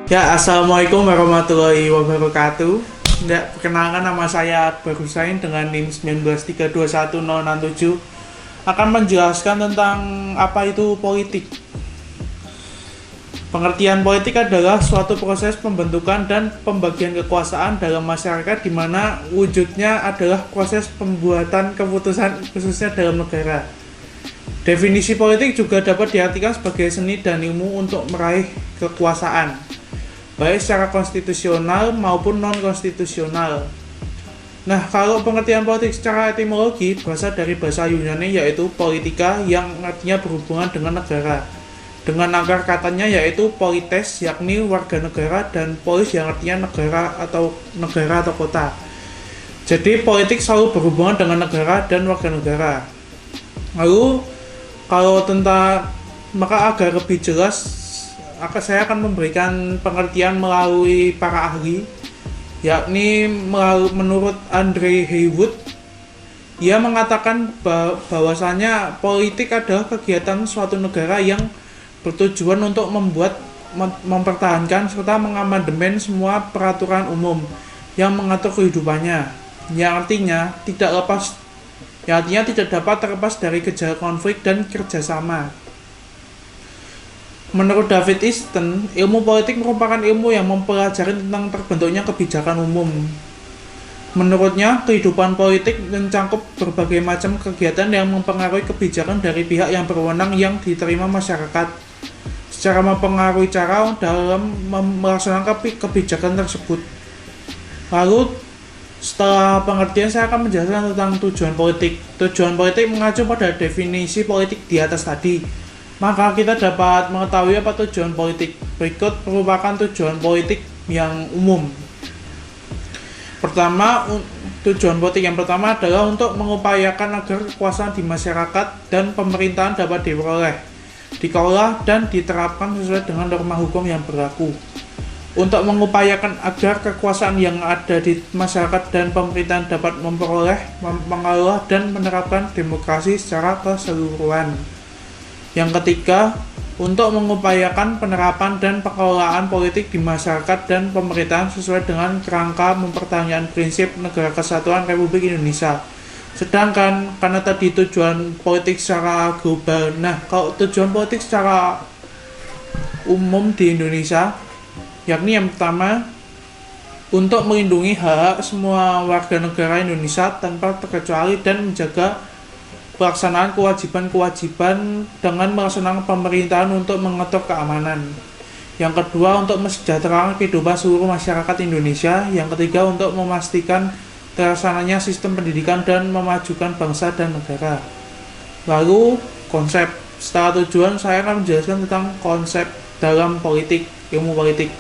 Ya, Assalamualaikum warahmatullahi wabarakatuh. Perkenalkan, nama saya Akbar Husain dengan NIM 193210667 akan menjelaskan tentang apa itu politik. Pengertian politik adalah suatu proses pembentukan dan pembagian kekuasaan dalam masyarakat di mana wujudnya adalah proses pembuatan keputusan khususnya dalam negara. Definisi politik juga dapat diartikan sebagai seni dan ilmu untuk meraih kekuasaan, baik secara konstitusional maupun non-konstitusional. Nah, kalau pengertian politik secara etimologi berasal dari bahasa Yunani yaitu politika yang artinya berhubungan dengan negara. Dengan akar katanya yaitu polites yakni warga negara dan polis yang artinya negara atau kota. Jadi politik selalu berhubungan dengan negara dan warga negara. Lalu kalau tentang maka agar lebih jelas saya akan memberikan pengertian melalui para ahli, yakni menurut Andre Heywood. Ia mengatakan bahwasanya politik adalah kegiatan suatu negara yang bertujuan untuk mempertahankan serta mengamandemen semua peraturan umum yang mengatur kehidupannya, yang artinya tidak dapat terlepas dari gejala konflik dan kerjasama. Menurut David Easton, ilmu politik merupakan ilmu yang mempelajari tentang terbentuknya kebijakan umum. Menurutnya, kehidupan politik mencakup berbagai macam kegiatan yang mempengaruhi kebijakan dari pihak yang berwenang yang diterima masyarakat, secara mempengaruhi cara dalam melaksanakan kebijakan tersebut. Lalu, setelah pengertian, saya akan menjelaskan tentang tujuan politik. Tujuan politik mengacu pada definisi politik di atas tadi. Maka kita dapat mengetahui apa tujuan politik. Berikut merupakan tujuan politik yang umum. Tujuan politik yang pertama adalah untuk mengupayakan agar kekuasaan di masyarakat dan pemerintahan dapat diperoleh, dikelola, dan diterapkan sesuai dengan norma hukum yang berlaku. Untuk mengupayakan agar kekuasaan yang ada di masyarakat dan pemerintahan dapat memperoleh, mengelola, dan menerapkan demokrasi secara keseluruhan. Yang ketiga, untuk mengupayakan penerapan dan pengelolaan politik di masyarakat dan pemerintahan sesuai dengan kerangka mempertahankan prinsip Negara Kesatuan Republik Indonesia. Sedangkan karena tadi tujuan politik secara global, nah kalau tujuan politik secara umum di Indonesia, yakni yang pertama, untuk melindungi hak semua warga negara Indonesia tanpa terkecuali dan menjaga pelaksanaan kewajiban-kewajiban dengan melaksanakan pemerintahan untuk mengatur keamanan. Yang kedua, untuk mesejahterakan kehidupan seluruh masyarakat Indonesia. Yang ketiga, untuk memastikan terlaksananya sistem pendidikan dan memajukan bangsa dan negara. Lalu, konsep. Setelah tujuan, saya akan menjelaskan tentang konsep dalam politik, ilmu politik.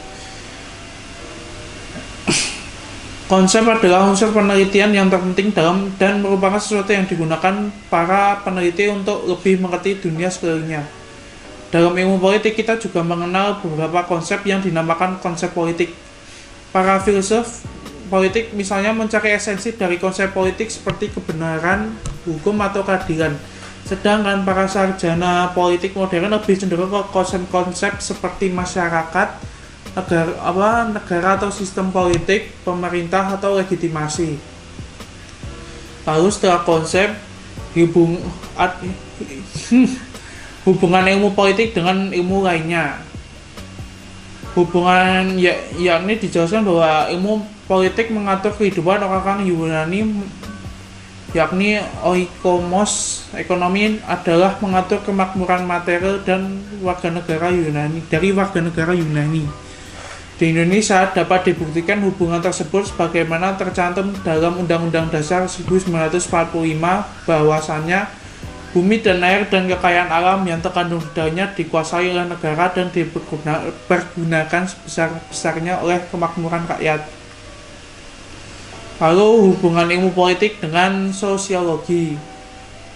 Konsep adalah unsur penelitian yang terpenting dalam dan merupakan sesuatu yang digunakan para peneliti untuk lebih mengerti dunia sekelilingnya. Dalam ilmu politik, kita juga mengenal beberapa konsep yang dinamakan konsep politik. Para filsuf politik misalnya mencari esensi dari konsep politik seperti kebenaran, hukum, atau keadilan. Sedangkan para sarjana politik modern lebih cenderung ke konsep-konsep seperti masyarakat, negara atau sistem politik, pemerintah atau legitimasi. Lalu setelah konsep, hubungan ilmu politik dengan ilmu lainnya. Hubungan yakni dijelaskan bahwa ilmu politik mengatur kehidupan orang-orang Yunani, yakni oikomos. Ekonomi adalah mengatur kemakmuran material dan warga negara Yunani. Di Indonesia dapat dibuktikan hubungan tersebut sebagaimana tercantum dalam Undang-Undang Dasar 1945 bahwasannya bumi dan air dan kekayaan alam yang terkandung di dalamnya dikuasai oleh negara dan dipergunakan sebesar-besarnya oleh kemakmuran rakyat. Lalu hubungan ilmu politik dengan sosiologi.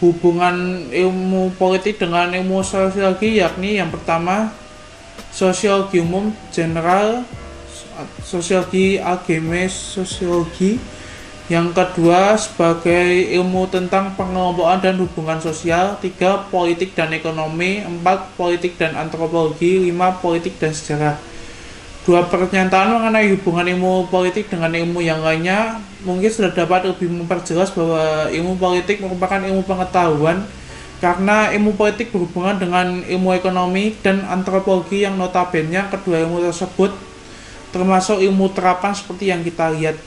Hubungan ilmu politik dengan ilmu sosiologi yakni yang pertama, sosiologi umum general, sosiologi algemes sosiologi. Yang kedua, sebagai ilmu tentang pengelompokan dan hubungan sosial. 3, politik dan ekonomi. 4, politik dan antropologi. 5, politik dan sejarah. Dua pernyataan mengenai hubungan ilmu politik dengan ilmu yang lainnya mungkin sudah dapat lebih memperjelas bahwa ilmu politik merupakan ilmu pengetahuan karena ilmu politik berhubungan dengan ilmu ekonomi dan antropologi yang notabene kedua ilmu tersebut termasuk ilmu terapan seperti yang kita lihat.